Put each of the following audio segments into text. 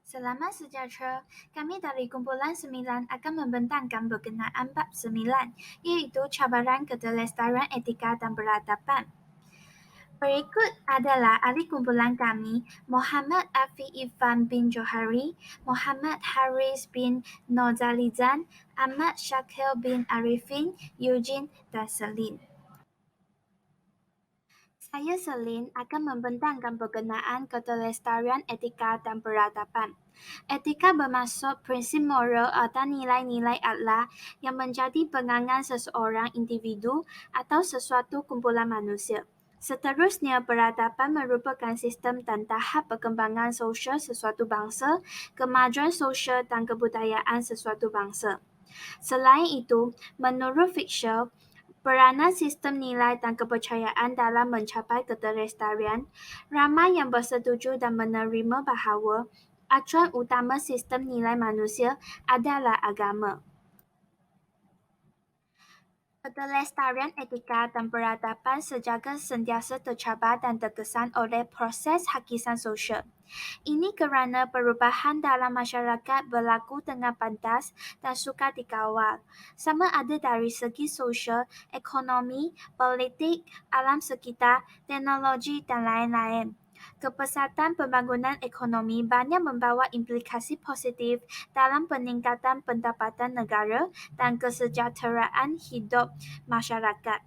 Selama sejahtera, kami dari kumpulan 9 akan membentangkan berkenaan bab 9, iaitu cabaran keterlestarian etika dan peradaban. Berikut adalah ahli kumpulan kami, Muhammad Afi Irfan bin Johari, Muhammad Haris bin Nozalizan, Ahmad Syakil bin Arifin, Eugene, dan Selin. Saya Selin akan membentangkan berkenaan keterlestarian etika dan peradaban. Etika bermaksud prinsip moral atau nilai-nilai akhlak yang menjadi pegangan seseorang individu atau sesuatu kumpulan manusia. Seterusnya, peradaban merupakan sistem dan tahap perkembangan sosial sesuatu bangsa, kemajuan sosial dan kebudayaan sesuatu bangsa. Selain itu, menurut Fisher, peranan sistem nilai dan kepercayaan dalam mencapai keterlestarian, ramai yang bersetuju dan menerima bahawa acuan utama sistem nilai manusia adalah agama. Keterlestarian etika dan peradaban sejaga sentiasa tercabar dan terkesan oleh proses hakisan sosial. Ini kerana perubahan dalam masyarakat berlaku dengan pantas dan sukar dikawal, sama ada dari segi sosial, ekonomi, politik, alam sekitar, teknologi dan lain-lain. Kepesatan pembangunan ekonomi banyak membawa implikasi positif dalam peningkatan pendapatan negara dan kesejahteraan hidup masyarakat.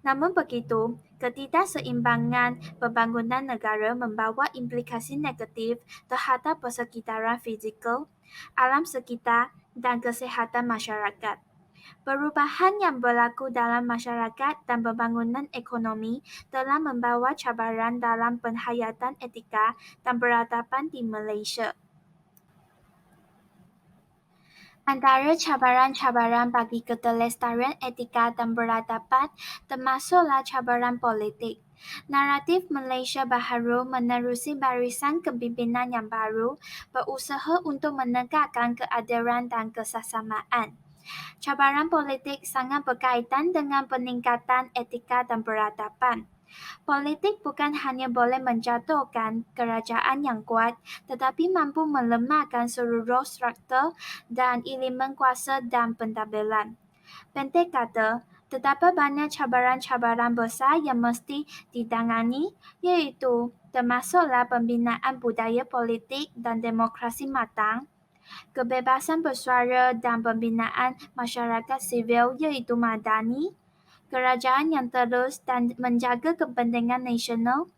Namun begitu, ketidakseimbangan pembangunan negara membawa implikasi negatif terhadap persekitaran fizikal, alam sekitar, dan kesihatan masyarakat. Perubahan yang berlaku dalam masyarakat dan pembangunan ekonomi telah membawa cabaran dalam penghayatan etika dan peradaban di Malaysia. Antara cabaran-cabaran bagi keterlestarian etika dan peradaban termasuklah cabaran politik. Naratif Malaysia baharu menerusi barisan kepimpinan yang baru berusaha untuk menegakkan keadilan dan kesesamaan. Cabaran politik sangat berkaitan dengan peningkatan etika dan peradaban. Politik bukan hanya boleh menjatuhkan kerajaan yang kuat, tetapi mampu melemahkan seluruh struktur dan elemen kuasa dan pentadbiran. Pendek kata, terdapat banyak cabaran-cabaran besar yang mesti ditangani, iaitu termasuklah pembinaan budaya politik dan demokrasi matang, kebebasan bersuara dan pembinaan masyarakat sivil iaitu madani, kerajaan yang terus dan menjaga kepentingan nasional.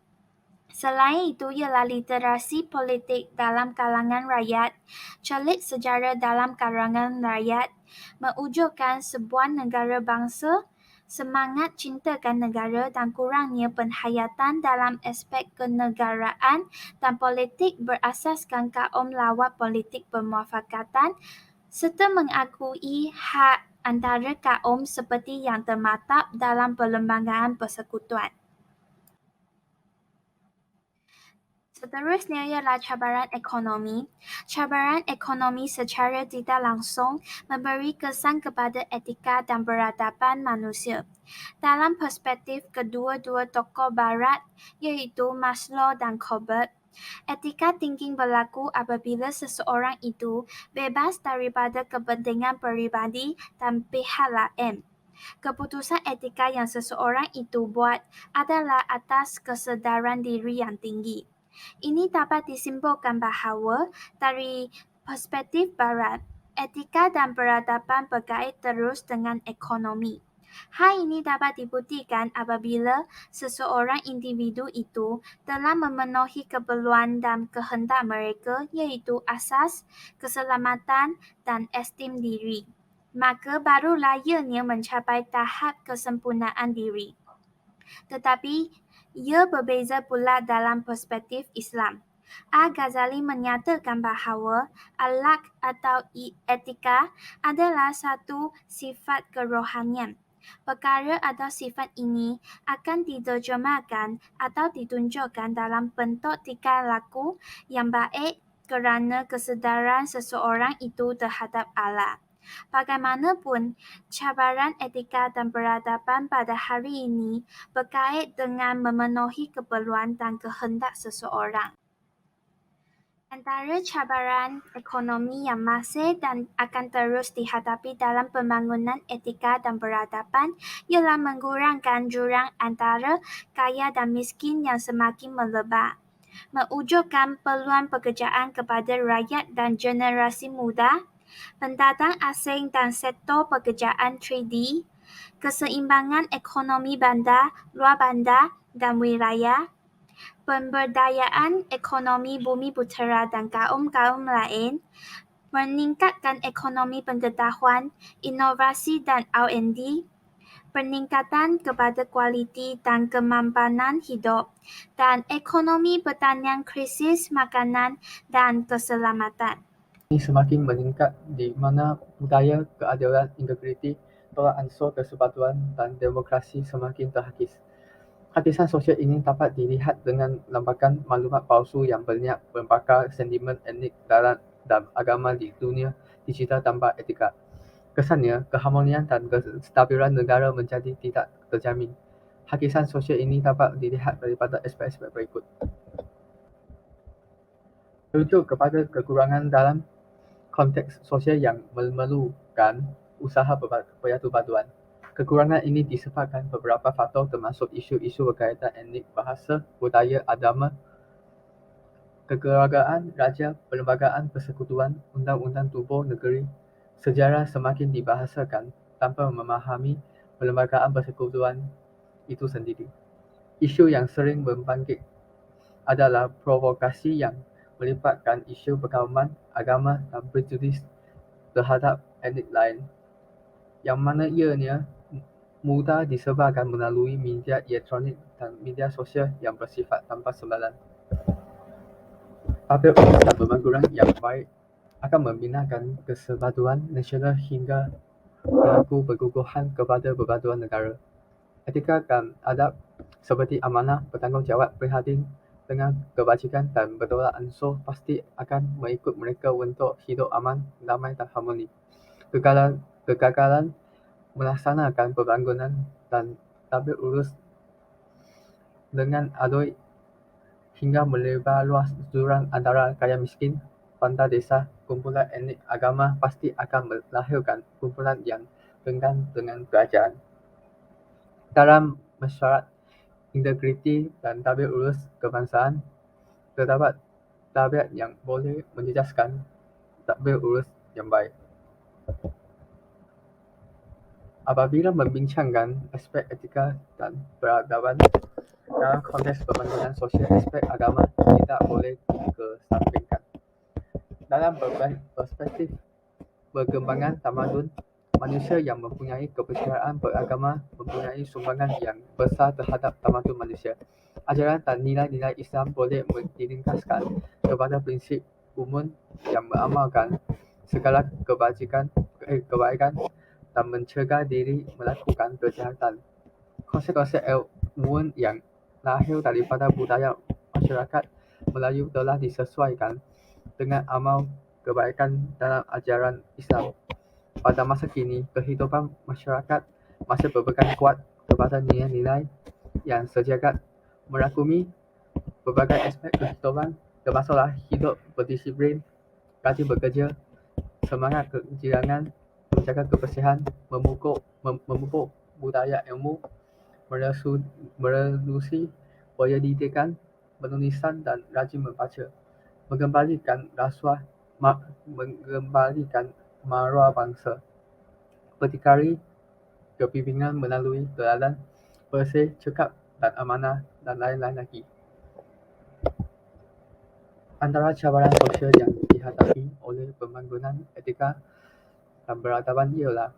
Selain itu ialah literasi politik dalam kalangan rakyat, celik sejarah dalam kalangan rakyat, mewujudkan sebuah negara bangsa, semangat cintakan negara dan kurangnya penghayatan dalam aspek kenegaraan dan politik berasaskan kaum lawat politik bermuafakatan serta mengakui hak antara kaum seperti yang termaktub dalam Perlembagaan Persekutuan. Seterusnya ialah cabaran ekonomi. Cabaran ekonomi secara tidak langsung memberi kesan kepada etika dan peradaban manusia. Dalam perspektif kedua-dua tokoh barat, iaitu Maslow dan Colbert, etika tinggi berlaku apabila seseorang itu bebas daripada kepentingan peribadi dan pihak lain. Keputusan etika yang seseorang itu buat adalah atas kesedaran diri yang tinggi. Ini dapat disimpulkan bahawa dari perspektif barat, etika dan peradaban berkait terus dengan ekonomi. Hal ini dapat dibuktikan apabila seseorang individu itu telah memenuhi keperluan dan kehendak mereka iaitu asas, keselamatan dan estim diri. Maka barulah ianya mencapai tahap kesempurnaan diri. Tetapi ia berbeza pula dalam perspektif Islam. Al-Ghazali menyatakan bahawa akhlak atau etika adalah satu sifat kerohanian. Perkara atau sifat ini akan diterjemahkan atau ditunjukkan dalam bentuk tingkah laku yang baik kerana kesedaran seseorang itu terhadap Allah. Bagaimanapun, cabaran etika dan peradaban pada hari ini berkait dengan memenuhi keperluan dan kehendak seseorang. Antara cabaran ekonomi yang masih dan akan terus dihadapi dalam pembangunan etika dan peradaban ialah mengurangkan jurang antara kaya dan miskin yang semakin melebar, mewujudkan peluang pekerjaan kepada rakyat dan generasi muda, pendatang asing dan sektor pekerjaan 3D, keseimbangan ekonomi bandar, luar bandar, dan wilayah, pemberdayaan ekonomi bumi putera dan kaum-kaum lain, meningkatkan ekonomi pengetahuan, inovasi dan R&D, peningkatan kepada kualiti dan kemampanan hidup, dan ekonomi pertanian krisis makanan dan keselamatan. Ini semakin meningkat di mana budaya keadilan, integriti, tolak ansur kesempatan dan demokrasi semakin terhakis. Hakisan sosial ini dapat dilihat dengan lambakan maklumat palsu yang berniat membakar sentimen etnik dan agama di dunia digital tanpa etika. Kesannya, keharmonian dan kestabilan negara menjadi tidak terjamin. Hakisan sosial ini dapat dilihat daripada aspek-aspek berikut. Merujuk kepada kekurangan dalam konteks sosial yang memerlukan usaha persatuan. Kekurangan ini disebabkan beberapa faktor termasuk isu-isu berkaitan etnik, bahasa, budaya, agama, kekeluargaan, raja, perlembagaan persekutuan, undang-undang tubuh negeri, sejarah semakin dibahasakan tanpa memahami perlembagaan persekutuan itu sendiri. Isu yang sering membangkit adalah provokasi yang melibatkan isu perkauman, agama dan prejudis terhadap etnik lain, yang mana ianya mudah disebarkan melalui media elektronik dan media sosial yang bersifat tanpa sebalan. Tabel urus dan pembangunan yang baik akan membinakan kesatuan nasional hingga berlaku perguguhan kepada perbantuan negara. Etika dan adab seperti amanah, bertanggungjawab, prihatin dengan kebajikan dan bertolak ansur pasti akan mengikut mereka untuk hidup aman, damai dan harmoni. Kegagalan melaksanakan pembangunan dan tabel urus dengan adoi hingga melebar luas jurang antara kaya miskin, bandar desa, kumpulan etnik agama pasti akan melahirkan kumpulan yang enggan dengan kerajaan. Dalam mesyuarat integriti dan tabel urus kebangsaan, terdapat tabiat yang boleh menjejaskan tabel urus yang baik. Apabila membincangkan aspek etika dan peradaban dalam konteks pembangunan sosial, aspek agama tidak boleh dikesampingkan. Dalam perspektif perkembangan tamadun, manusia yang mempunyai kepercayaan beragama mempunyai sumbangan yang besar terhadap tamadun manusia. Ajaran dan nilai-nilai Islam boleh diringkaskan kepada prinsip umum yang mengamalkan segala kebaikan dan mencegah diri melakukan kejahatan. Konsep-konsep umum yang lahir daripada budaya masyarakat Melayu telah disesuaikan dengan amal kebaikan dalam ajaran Islam. Pada masa kini, kehidupan masyarakat masih berpegang kuat kepada nilai-nilai yang sejagat merangkumi berbagai aspek kehidupan, termasuklah hidup berdisiplin, rajin bekerja, semangat kejirangan, menjaga kebersihan, memupuk budaya ilmu, mereduksi pendidikan, penulisan dan rajin membaca, mengembalikan maruah bangsa, berdikari kepimpinan melalui teladan, bersih, cekap dan amanah dan lain-lain lagi. Antara cabaran sosial yang dihadapi oleh pembangunan etika dan peradaban ialah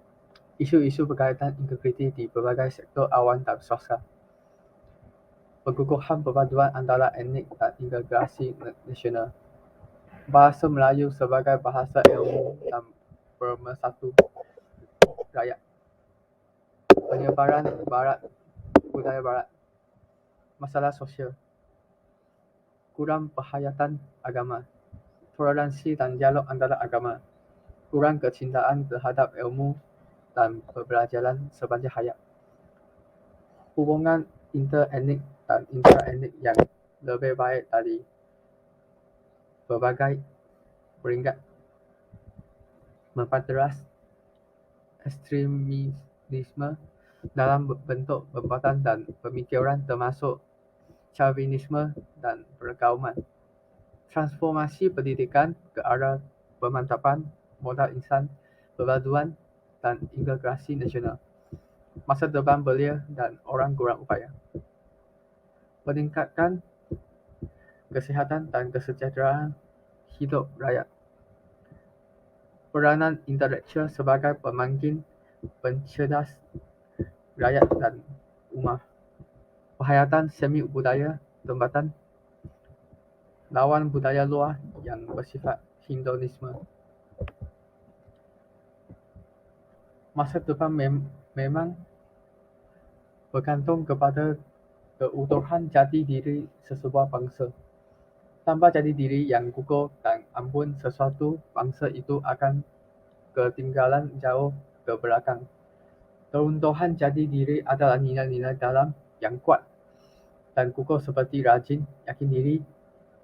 isu-isu berkaitan integriti di berbagai sektor awan dan swasta, perguguhan perpaduan antara etnik dan integrasi nasional, bahasa Melayu sebagai bahasa ilmu dan pemersatu rakyat, penyebaran budaya barat, masalah sosial, kurang penghayatan agama, toleransi dan dialog antara agama, kurang kecintaan terhadap ilmu dan pembelajaran sepanjang hayat, hubungan interetnik dan intraetnik yang lebih baik dari berbagai peringkat, memperteras ekstremisme dalam bentuk perbuatan dan pemikiran termasuk Chauvinisme dan perkauman. Transformasi pendidikan ke arah pemantapan modal insan, perpaduan dan integrasi nasional. Masa depan belia dan orang kurang upaya. Meningkatkan kesihatan dan kesejahteraan hidup rakyat. Peranan intelektual sebagai pemangkin pencerdas rakyat dan ummah. Penghayatan semi budaya tempatan lawan budaya luar yang bersifat Hinduisme. Masa depan memang bergantung kepada keutuhan jati diri sesebuah bangsa. Tanpa jati diri yang kukuh dan ampun, sesuatu bangsa itu akan ketinggalan jauh ke belakang. Keruntuhan jati diri adalah nilai-nilai dalam yang kuat dan kukuh seperti rajin, yakin diri,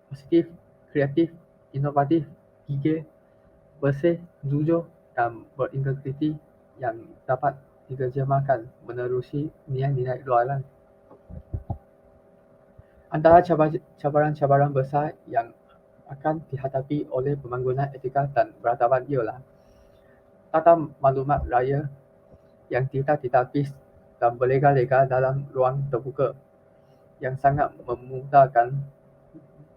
positif, kreatif, inovatif, gigih, bersih, jujur dan berintegriti yang dapat diterjemahkan menerusi nilai-nilai luaran. Antara cabaran-cabaran besar yang akan dihadapi oleh pembangunan etika dan peradaban ialah tata maklumat raya yang tidak ditapis dan berlega-lega dalam ruang terbuka yang sangat memudahkan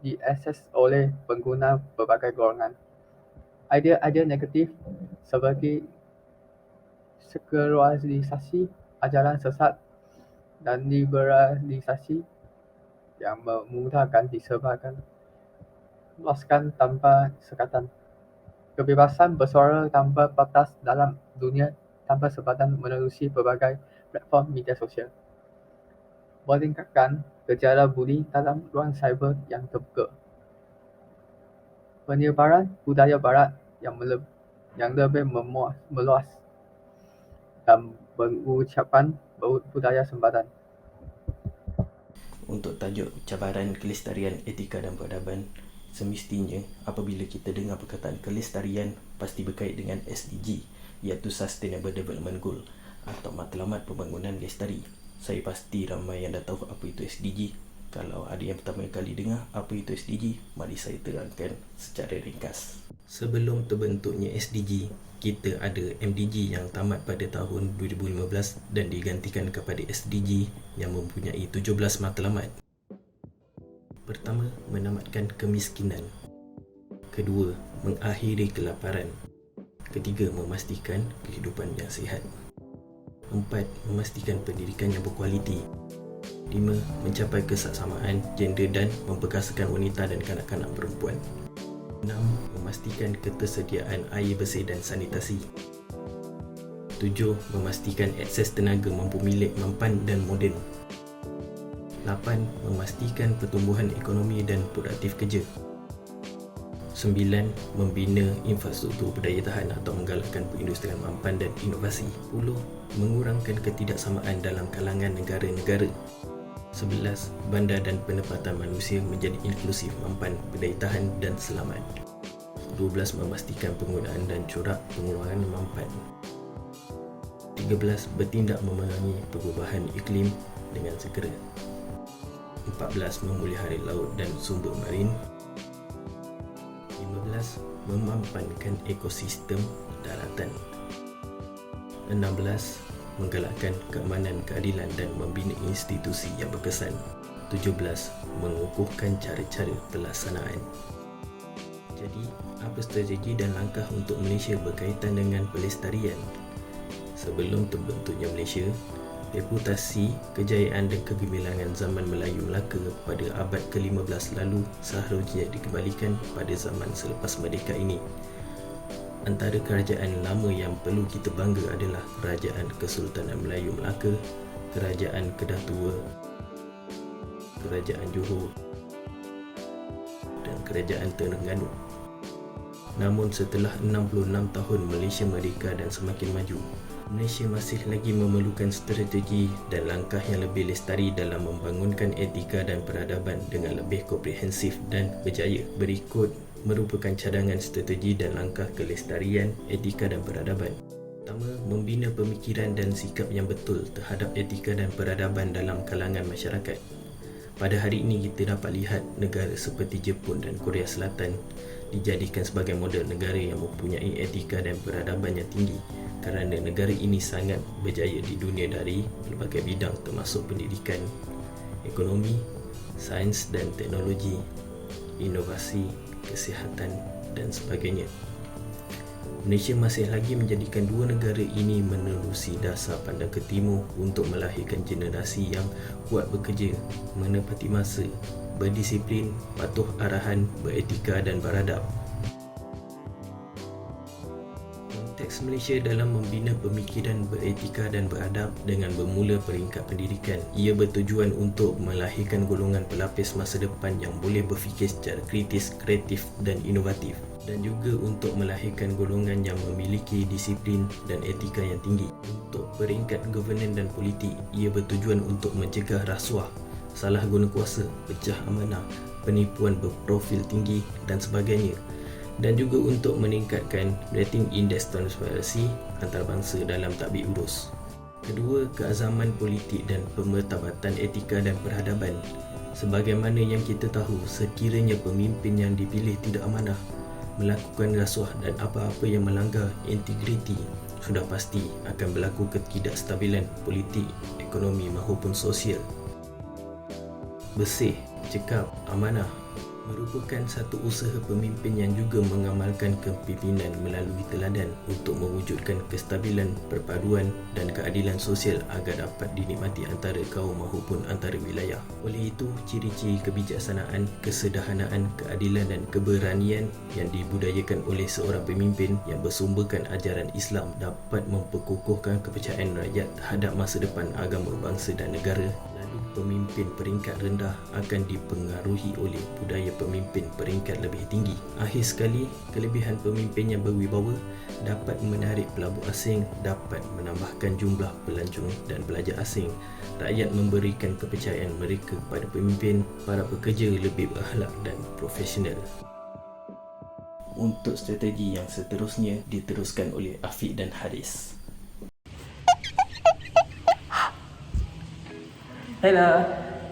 diakses oleh pengguna berbagai golongan. Idea-idea negatif seperti sekularisasi, ajaran sesat dan liberalisasi yang memudahkan disebarkan luaskan tanpa sekatan. Kebebasan bersuara tanpa batas dalam dunia tanpa sebatan menerusi berbagai platform media sosial. Meningkatkan gejala buli dalam ruang cyber yang terbuka. Penyebaran budaya barat yang lebih meluas dan berucapan budaya sempadan. Untuk tajuk cabaran kelestarian etika dan peradaban, semestinya apabila kita dengar perkataan kelestarian pasti berkait dengan SDG, iaitu Sustainable Development Goal atau matlamat pembangunan lestari. Saya pasti ramai yang dah tahu apa itu SDG. Kalau ada yang pertama kali dengar apa itu SDG, mari saya terangkan secara ringkas. Sebelum terbentuknya SDG, kita ada MDG yang tamat pada tahun 2015 dan digantikan kepada SDG yang mempunyai 17 matlamat. Pertama, menamatkan kemiskinan. Kedua, mengakhiri kelaparan. Ketiga, memastikan kehidupan yang sihat. 4. Memastikan pendidikan yang berkualiti. 5. Mencapai kesaksamaan gender dan memperkasakan wanita dan kanak-kanak perempuan. 6. Memastikan ketersediaan air bersih dan sanitasi. 7. Memastikan akses tenaga mampu milik, mampan dan moden. 8. Memastikan pertumbuhan ekonomi dan produktif kerja. 9. Membina infrastruktur berdaya tahan atau menggalakkan perindustrian mampan dan inovasi. 10. Mengurangkan ketidaksamaan dalam kalangan negara-negara. 11. Bandar dan penempatan manusia menjadi inklusif, mampan, berdaya tahan dan selamat. 12. Memastikan penggunaan dan corak pengeluaran mampan. 13. Bertindak memerangi perubahan iklim dengan segera. 14. Memelihara laut dan sumber marin. 15. Memampankan ekosistem daratan. 16. Menggalakkan keamanan, keadilan dan membina institusi yang berkesan. 17. Mengukuhkan cara-cara pelaksanaan. Jadi, apa strategi dan langkah untuk Malaysia berkaitan dengan pelestarian? Sebelum terbentuknya Malaysia, reputasi, kejayaan dan kegemilangan zaman Melayu Melaka pada abad ke-15 lalu seharusnya dikembalikan pada zaman selepas merdeka ini. Antara kerajaan lama yang perlu kita bangga adalah Kerajaan Kesultanan Melayu Melaka, Kerajaan Kedah Tua, Kerajaan Johor dan Kerajaan Terengganu. Namun setelah 66 tahun Malaysia merdeka dan semakin maju, Malaysia masih lagi memerlukan strategi dan langkah yang lebih lestari dalam membangunkan etika dan peradaban dengan lebih komprehensif dan berjaya. Berikut merupakan cadangan strategi dan langkah kelestarian, etika dan peradaban. Pertama, membina pemikiran dan sikap yang betul terhadap etika dan peradaban dalam kalangan masyarakat. Pada hari ini kita dapat lihat negara seperti Jepun dan Korea Selatan dijadikan sebagai model negara yang mempunyai etika dan peradaban yang tinggi kerana negara ini sangat berjaya di dunia dari pelbagai bidang termasuk pendidikan, ekonomi, sains dan teknologi, inovasi, kesihatan dan sebagainya. Malaysia masih lagi menjadikan dua negara ini menerusi dasar pandang ke timur untuk melahirkan generasi yang kuat bekerja, menepati masa, berdisiplin, patuh arahan, beretika dan beradab. Konteks Malaysia dalam membina pemikiran beretika dan beradab dengan bermula peringkat pendidikan. Ia bertujuan untuk melahirkan golongan pelapis masa depan yang boleh berfikir secara kritis, kreatif dan inovatif, dan juga untuk melahirkan golongan yang memiliki disiplin dan etika yang tinggi. Untuk peringkat governance dan politik, ia bertujuan untuk mencegah rasuah, salah guna kuasa, pecah amanah, penipuan berprofil tinggi dan sebagainya, dan juga untuk meningkatkan rating indeks transparansi antarabangsa dalam tadbir urus. Kedua, keazaman politik dan pemertabatan etika dan peradaban. Sebagaimana yang kita tahu, sekiranya pemimpin yang dipilih tidak amanah, melakukan rasuah dan apa-apa yang melanggar integriti, sudah pasti akan berlaku ketidakstabilan politik, ekonomi maupun sosial. Bersih, cekap, amanah merupakan satu usaha pemimpin yang juga mengamalkan kepimpinan melalui teladan untuk mewujudkan kestabilan, perpaduan dan keadilan sosial agar dapat dinikmati antara kaum maupun antara wilayah. Oleh itu, ciri-ciri kebijaksanaan, kesederhanaan, keadilan dan keberanian yang dibudayakan oleh seorang pemimpin yang bersumberkan ajaran Islam dapat memperkukuhkan kepercayaan rakyat terhadap masa depan agama, bangsa dan negara. Pemimpin peringkat rendah akan dipengaruhi oleh budaya pemimpin peringkat lebih tinggi. Akhir sekali, kelebihan pemimpin yang berwibawa dapat menarik pelabur asing, dapat menambahkan jumlah pelancong dan pelajar asing. Rakyat memberikan kepercayaan mereka kepada pemimpin, para pekerja lebih berakhlak dan profesional. Untuk strategi yang seterusnya diteruskan oleh Afiq dan Haris. Hello,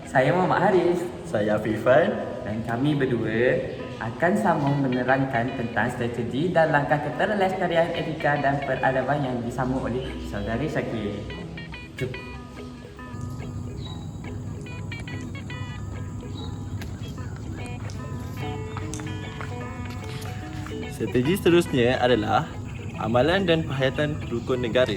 saya Muhammad Haris Saya Afifan. dan kami berdua akan sambung menerangkan tentang strategi dan langkah keterlestarian etika dan peradaban yang disambung oleh saudari Syakir. Jom. Strategi seterusnya adalah amalan dan penghayatan rukun negara.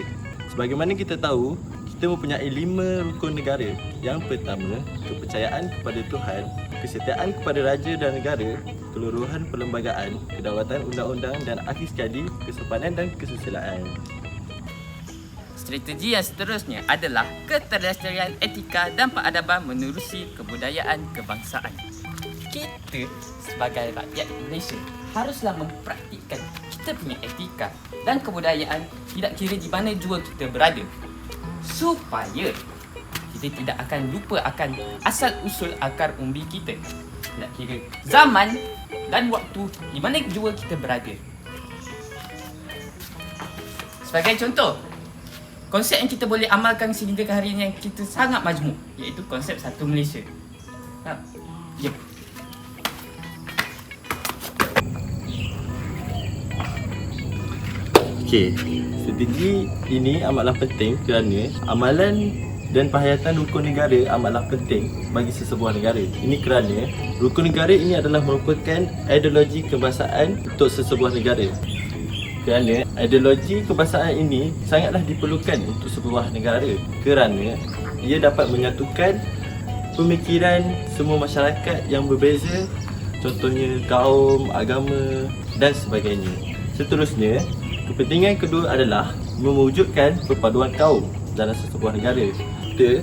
Sebagaimana kita tahu, kita mempunyai 5 rukun negara. Yang pertama, kepercayaan kepada Tuhan, kesetiaan kepada raja dan negara, keluruhan perlembagaan, kedaulatan undang-undang dan akhir sekali, kesopanan dan kesusilaan. Strategi yang seterusnya adalah keterlestarian etika dan peradaban menerusi kebudayaan kebangsaan. Kita sebagai rakyat Malaysia haruslah mempraktikkan kita punya etika dan kebudayaan tidak kira di mana jua kita berada, supaya kita tidak akan lupa akan asal-usul akar umbi kita, tidak kira zaman dan waktu di mana jua kita berada. Sebagai contoh, konsep yang kita boleh amalkan sehingga ke hari ini yang kita sangat majmuk, iaitu konsep satu Malaysia. Jom. Okey, strategi ini amatlah penting kerana amalan dan penghayatan rukun negara amatlah penting bagi sesebuah negara. Ini kerana rukun negara ini adalah merupakan ideologi kebangsaan untuk sesebuah negara. Kerana ideologi kebangsaan ini sangatlah diperlukan untuk sebuah negara kerana ia dapat menyatukan pemikiran semua masyarakat yang berbeza, contohnya kaum, agama dan sebagainya. Seterusnya, kepentingan kedua adalah mewujudkan perpaduan kaum dalam sebuah negara. Kita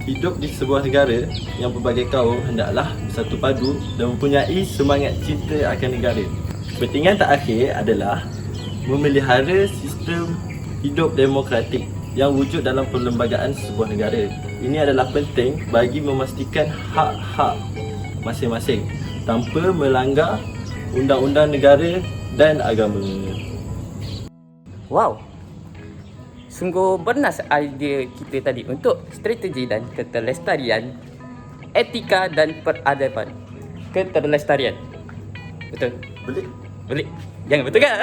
hidup di sebuah negara yang berbagai kaum hendaklah bersatu padu dan mempunyai semangat cinta akan negara. Kepentingan terakhir adalah memelihara sistem hidup demokratik yang wujud dalam perlembagaan sebuah negara. Ini adalah penting bagi memastikan hak-hak masing-masing, tanpa melanggar undang-undang negara dan agama. Wow, sungguh bernas idea kita tadi untuk strategi dan keterlestarian etika dan peradaban. Keterlestarian. Betul? Boleh. Jangan betul kan?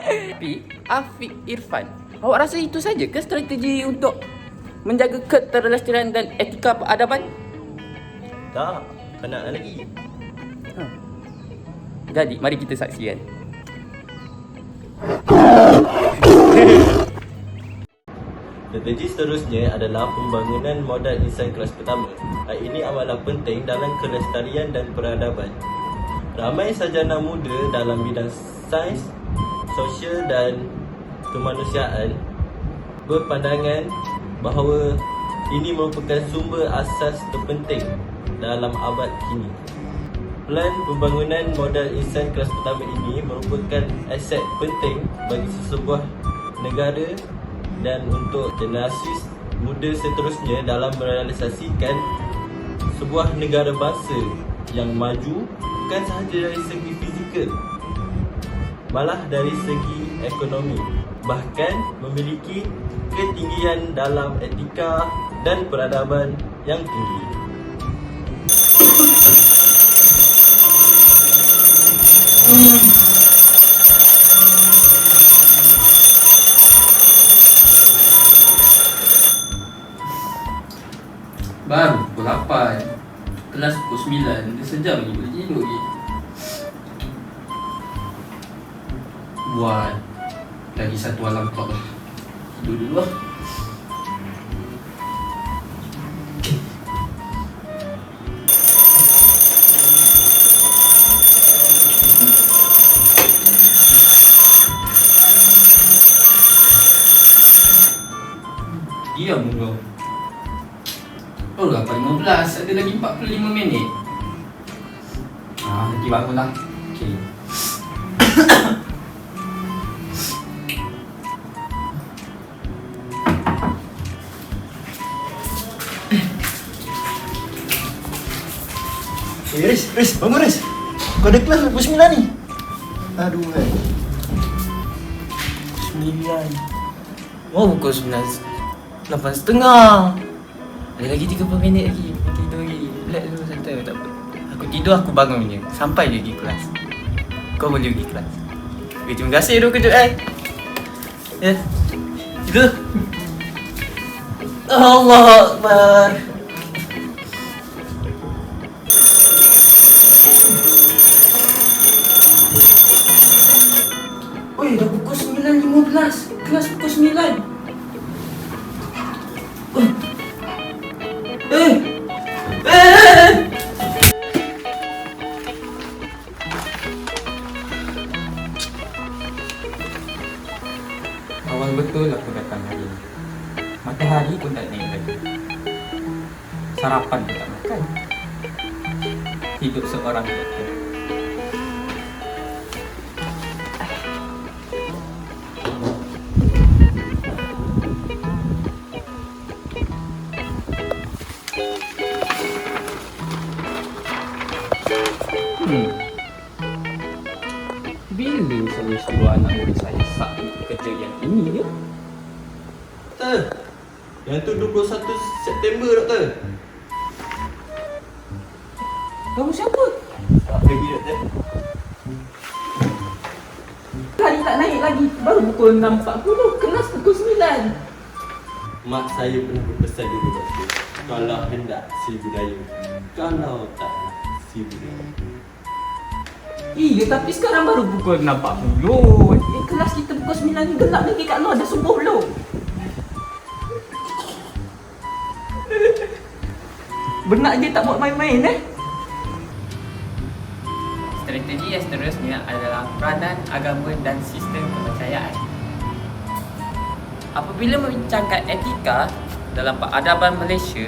Tapi Afiq Irfan, awak rasa itu saja ke strategi untuk menjaga keterlestarian dan etika peradaban? Tak, kena lagi. Jadi mari kita saksikan. Strategi seterusnya adalah pembangunan modal insan kelas pertama. Hal ini amatlah penting dalam kelestarian dan peradaban. Ramai sarjana muda dalam bidang sains, sosial dan kemanusiaan berpandangan bahawa ini merupakan sumber asas terpenting dalam abad kini. Plan pembangunan modal insan kelas pertama ini merupakan aset penting bagi sesebuah negara dan untuk generasi muda seterusnya dalam merealisasikan sebuah negara bangsa yang maju bukan sahaja dari segi fizikal, malah dari segi ekonomi, bahkan memiliki ketinggian dalam etika dan peradaban yang tinggi. Baru pukul 8, kelas pukul 9, dia sejam lagi boleh tidur lagi. Buat lagi satu alam talk lah. Tidur dulu lah. Diam dulu. Oh, 8.15, ada lagi 45 minit. Nanti bangun lah. Okay. Riz, bangun Riz. Kau ada kelas pukul 9 ni. Aduh, 9. Oh, pukul 9. 8.30. Ada lagi 30 minit lagi. Tidur lagi. Relax dulu, santai. Tak apa. Aku tidur, aku bangun je. Sampai je pergi kelas. Kau boleh pergi kelas. Okay, terima kasih dulu kejut Ya. Tidur. Allah Akbar. Oi, dah pukul 9.15. Kelas pukul 9. Awal betul aku datang hari ni. Matahari pun tak naik lagi. Sarapan pun tak makan. Hidup seorang doktor. Bila saya suruh anak murid saya sakit kerja yang ini ya? Doktor, yang tu 21 September doktor. Kamu siapa? Tak pergi doktor. Hari tak naik lagi. Baru pukul 6.40. Kelas pukul 9. Mak saya pernah berpesan dulu doktor. Kalau hendak si budaya, kalau tak nak si budaya. Iya, tapi sekarang baru pukul 6.40. Kelas kita pukul 9 ni gelap lagi kat luar. Dah subuh belum? Benak je tak buat main-main Strategi yang seterusnya adalah peranan agama dan sistem kepercayaan. Apabila membincangkan etika dalam peradaban Malaysia,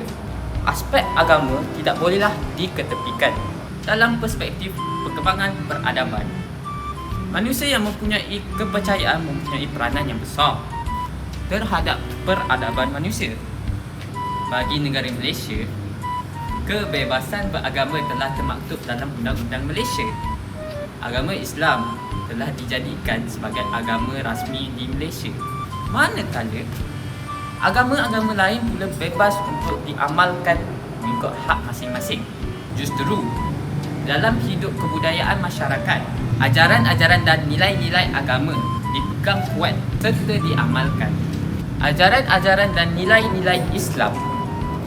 aspek agama tidak bolehlah diketepikan dalam perspektif perkembangan peradaban. Manusia yang mempunyai kepercayaan mempunyai peranan yang besar terhadap peradaban manusia. Bagi negara Malaysia, Kebebasan beragama telah termaktub dalam Undang-Undang Malaysia. Agama Islam telah dijadikan sebagai agama rasmi di Malaysia. Manakala agama-agama lain pula bebas untuk diamalkan mengikut hak masing-masing. Justru dalam hidup kebudayaan masyarakat, ajaran-ajaran dan nilai-nilai agama dipegang kuat serta diamalkan. Ajaran-ajaran dan nilai-nilai Islam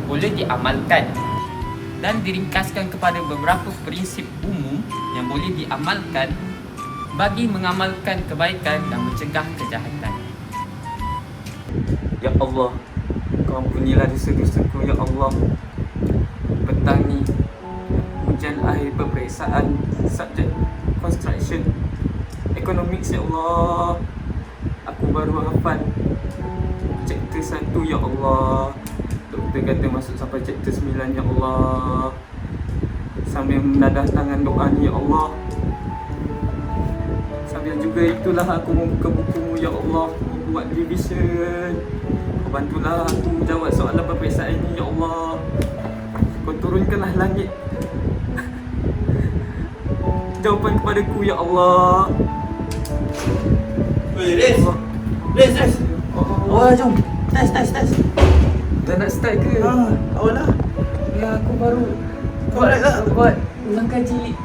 boleh diamalkan dan diringkaskan kepada beberapa prinsip umum yang boleh diamalkan bagi mengamalkan kebaikan dan mencegah kejahatan. Ya Allah, Kau ampunilah dosa-dosaku, Ya Allah. Petang ni ujian akhir peperiksaan subjek construction economics, Ya Allah. Aku baru hafal chapter 1, Ya Allah. Doktor kata masuk sampai chapter 9, Ya Allah. Sambil menadah tangan doa ni, Ya Allah. Sambil juga itulah aku membuka buku-Mu, Ya Allah, membuat revision. Kau bantulah aku jawab soalan peperiksaan ini, Ya Allah. Kau turunkanlah langit jawapan kepadaku, Ya Allah. Weh, Riz! Riz! Awal jom! Tes! Dah nak start ke? Awal lah! Ya, aku baru buat ulang kaji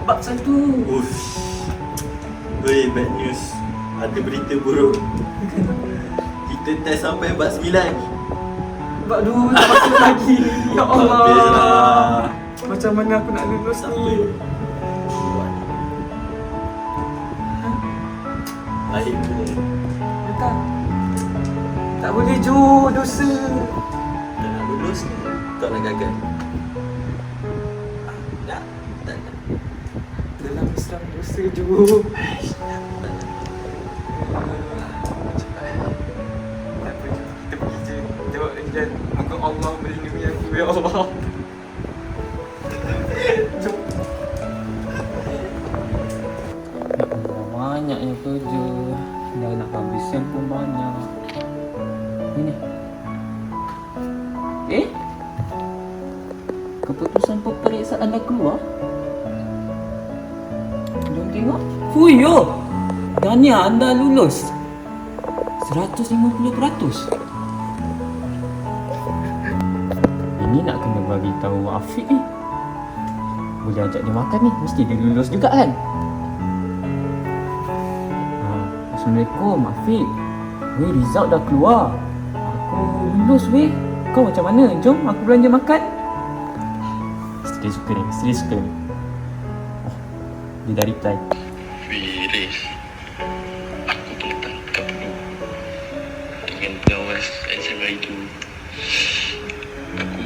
bab 1. Uff. Weh, bad news. Ada berita buruk. Kita test sampai bab 9. Bab 2 tak masuk lagi. Ya Allah. Habislah. Macam mana aku nak lulus ni? Akhirnya. Tak boleh Jo, dosa. Tak nak lulus ni. Tak nak gagal. Tak. Dalam Islam dosa Jo. Tak apa, kita pergi je. Jawab ujian. Moga Allah melindungi aku, Ya Allah. Jom. Ya Allah, banyak yang kerja. Dah nak habiskan pun banyak. Ini. Keputusan peperiksaan dah keluar? Jom tengok. Fuyo! Tahniah, anda lulus 150%. Ini nak kena bagi tahu Afiq ni. Boleh ajak dia makan ni, mesti dia lulus juga kan? Assalamualaikum Afiq. Weh, result dah keluar. Aku lulus weh. Kau macam mana? Jom aku belanja makan. Mesti dia suka ni. Oh, dia dah reply. Riz, aku boleh tangkap dulu dengan pengawas SMA itu. Aku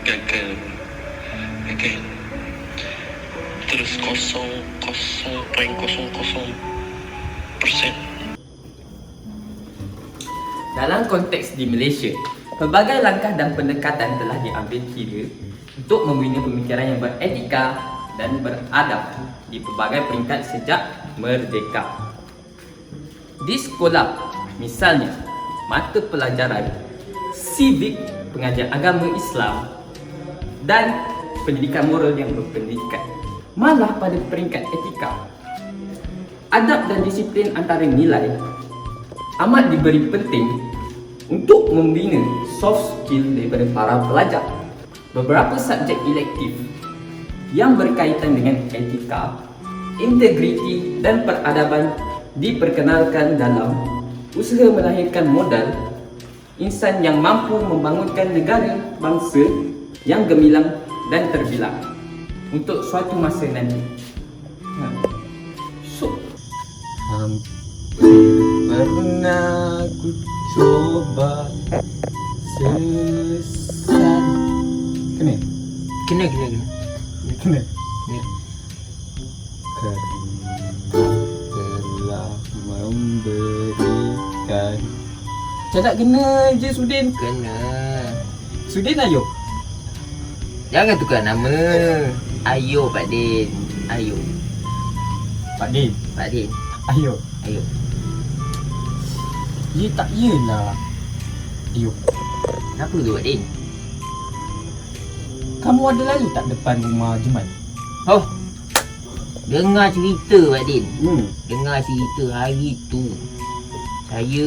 gagal. Terus 0.00%. Dalam konteks di Malaysia, pelbagai langkah dan pendekatan telah diambil kira untuk membina pemikiran yang beretika dan beradab di pelbagai peringkat sejak merdeka. Di sekolah, misalnya, mata pelajaran civic, pengajian agama Islam dan pendidikan moral yang berpendidikan. Malah pada peringkat etika, adab dan disiplin antara nilai amat diberi penting untuk membina soft skill daripada para pelajar. Beberapa subjek elektif yang berkaitan dengan etika, integriti dan peradaban diperkenalkan dalam usaha melahirkan modal insan yang mampu membangunkan negara bangsa yang gemilang dan terbilang untuk suatu masa nanti. Pernah ku coba sesat. Kena? Kena. Kena? Telah memberikan. Cakap kena je Sudin. Kena. Sudin ayo. Jangan tukar nama. Ayo Pak Din. Ayo. Pak Din. Ayo. Ya tak yelah. Ayo. Kenapa tu Pak Din? Kamu ada lalu tak depan rumah Jeman? Oh, dengar cerita Pak Din. Dengar cerita hari tu saya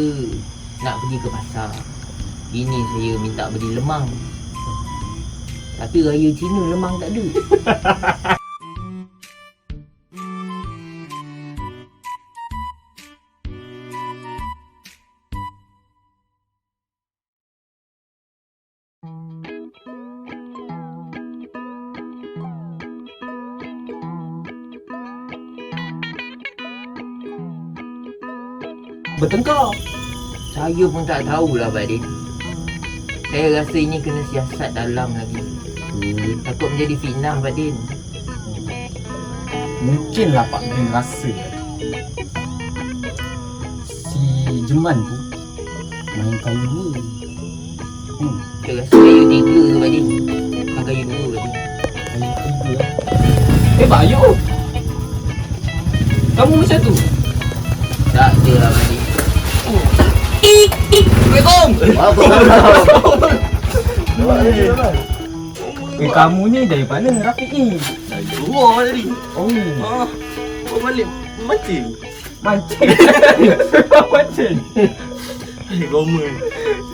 nak pergi ke pasar. Ini saya minta beli lemang. Tapi raya Cina lemang tak ada. Bertengkar. Saya pun tak tahulah Pak Din. Saya rasa ini kena siasat dalam lagi. Takut menjadi fitnah Pak Din. Mungkinlah Pak Din rasa si Jeman tu main kayu dua. Saya rasa kayu tiga Pak Din. Bukan kayu dua Pak Din. Kayu tiga. Pak Ayu, kamu macam tu? Tak ada lah Pak Din. Kamu ni dari mana Rafiq ni? Dari luar tadi. Oh. Bawa balik mancing. Mancing. Mancing. Komen.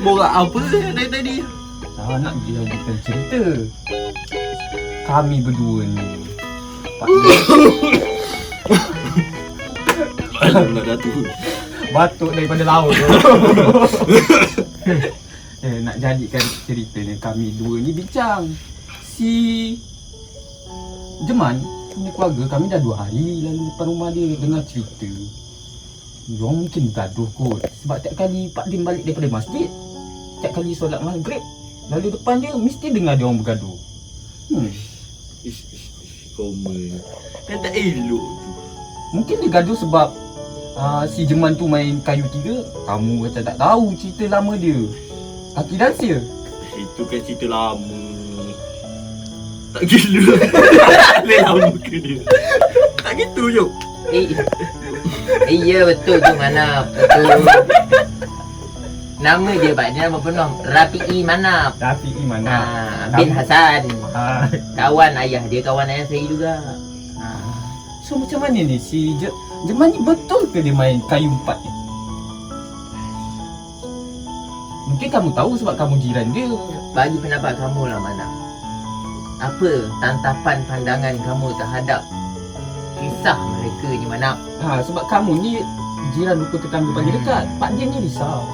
Borak apa dari tadi? Tak nak jadikan cerita. Kami berdua ni. Alamlah Datuk. Batuk daripada laut. Nak jadikan cerita ni, kami dua ni bincang. Si Jeman punya keluarga, kami dah 2 hari lalu depan rumah dia dengar cerita. Diorang mungkin gaduh kot. Sebab tiap kali Pak Din balik daripada masjid, tiap kali solat maghrib, lalu depan dia mesti dengar diorang bergaduh. Komen. Kan tak elok tu. Mungkin dia gaduh sebab si Jeman tu main kayu tiga. Kamu macam tak tahu cerita lama dia. Kaki dansia. Itu kan cerita lama. Tak gila. Lama ke dia. Tak gitu Jok. Iya betul tu Manap. Betul. Nama dia Pak Din nama penuh Rafi'i Manap. Rafi'i Manap. Bin Hasan. Kawan ayah dia, kawan ayah saya juga. So macam mana ni si Jeman ni betul ke dia main kayu 4 ni? Mungkin kamu tahu sebab kamu jiran dia. Bagi pendapat kamu lah Manap. Apa tantapan pandangan kamu terhadap kisah mereka ni Manap? Sebab kamu ni jiran rukun tetangga paling dekat. Pak Din ni risau.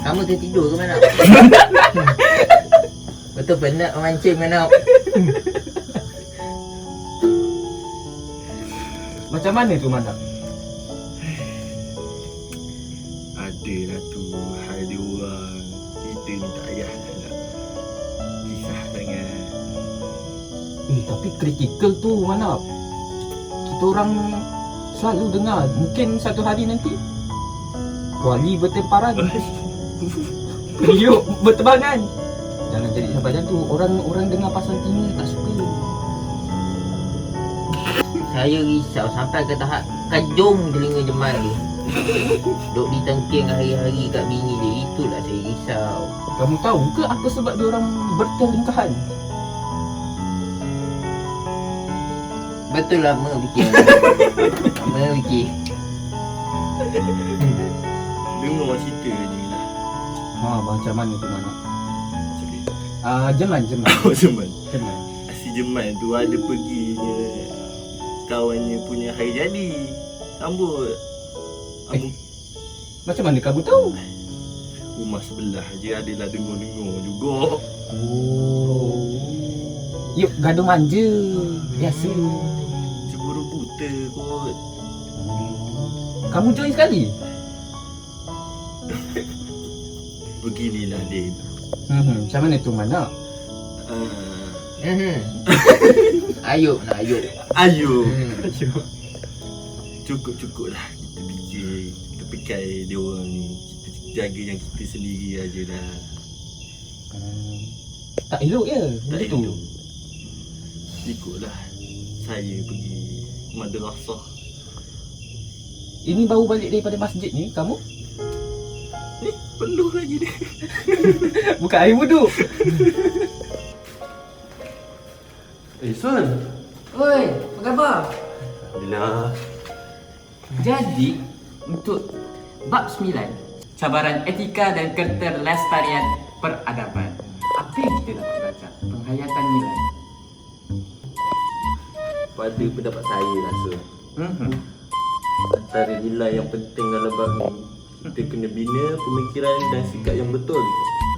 Kamu tertidur ke Manap? Betul penat memancing Manap. Macam mana tu Manap? Adalah tu hal dia orang. Kita ni tak payah nak kisah sangat. Tapi kritikal tu Manap. Kita orang selalu dengar. Mungkin satu hari nanti kuali bertemparan. Periuk bertebangan. Jangan jadi sampai macam tu. Orang dengar pasal Tina tak suka. Saya risau sampai ke tahap kajung telinga Jeman dia. Duk ditengking hari-hari kat bini dia. Itulah saya risau. Kamu tahu ke apa sebab dia orang bertelingkahan? Betul lama fikir. Lama fikir. Dengar cerita je lah. Macam mana tu Manap? Jeman. Oh Jeman. Jeman. Si Jeman tu ada perginya kawannya punya hari jadi. Sambut. Macam mana kamu tahu? Rumah sebelah je adalah dengar-dengar juga. Yuk gaduh manja. Biasa. Cemburu buta kot. Kamu join sekali? Beginilah Din. Macam mana tu Manap? Ayub nak Ayub. Cukup lah kita fikir. Kita pekai dia orang ni. Kita jaga yang kita sendiri aje dah. Tak elok ya? Tak Begitu. elok. Ikutlah saya pergi madrasah. Ini baru balik daripada masjid ni kamu? Peluh lagi dia. Bukan air wuduk. Sun. Oi, apa khabar? Alhamdulillah. Jadi, untuk bab 9, cabaran etika dan keterlestarian peradaban. Apa yang kita dapat belajar? Penghayatan nilai. Pada pendapat saya lah Sun, antara nilai yang penting dalam bab ni, kita kena bina pemikiran dan sikap yang betul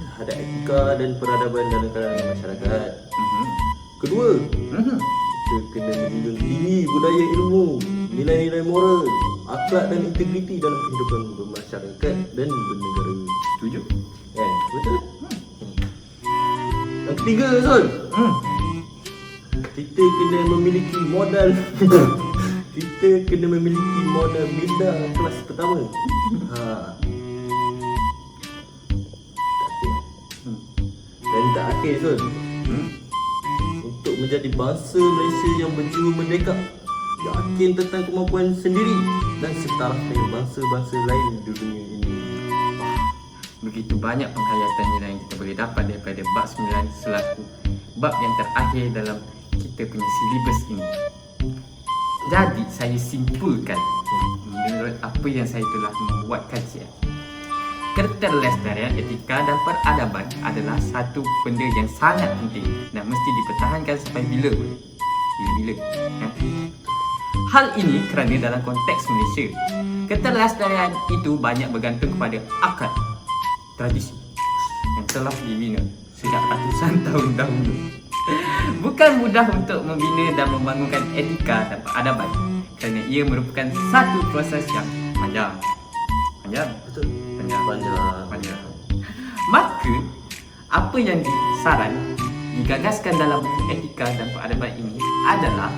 terhadap etika dan peradaban dalam kalangan masyarakat. Kedua, kita kena menjunjung tinggi budaya ilmu, nilai-nilai moral, akhlak dan integriti dalam kehidupan bermasyarakat dan bernegara. Setuju? Betul? Yang ketiga Sun, kita kena memiliki modal kita kena memiliki modal minda kelas pertama. Dan tak akhir Sun, untuk menjadi bangsa Malaysia yang berjiwa merdeka, yakin tentang kemampuan sendiri dan setaraf dengan bangsa-bangsa lain di dunia ini. Begitu banyak penghayatan nilai yang kita boleh dapat daripada bab 9 selaku bab yang terakhir dalam kita punya silibus ini. Jadi saya simpulkan menurut apa yang saya telah membuat kajian, keterlestarian etika dan peradaban adalah satu benda yang sangat penting dan mesti dipertahankan sampai bila boleh. Bila-bila. Hal ini kerana dalam konteks Malaysia, keterlestarian itu banyak bergantung kepada akad tradisi yang telah dibina sejak ratusan tahun dahulu. Bukan mudah untuk membina dan membangunkan etika dan peradaban kerana ia merupakan satu proses yang panjang. Betul. Panjang. Maka, apa yang digagaskan dalam buku etika dan peradaban ini adalah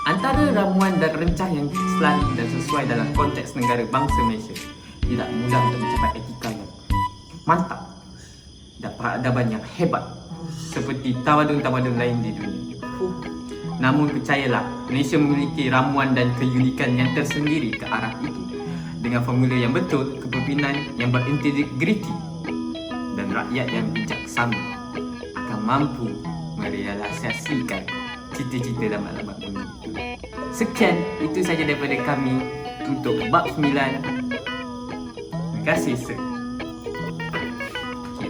antara ramuan dan rencah yang selari dan sesuai dalam konteks negara bangsa Malaysia. Tidak mudah untuk mencapai etika yang mantap dan peradaban yang hebat seperti tamadun-tamadun lain di dunia. Namun percayalah, Malaysia memiliki ramuan dan keunikan yang tersendiri ke arah itu. Dengan formula yang betul, kepimpinan yang berintegriti dan rakyat yang bijaksana akan mampu merealisasikan cita-cita dan maklumat bumi itu. Sekian, itu saja daripada kami untuk bab 9. Terima kasih.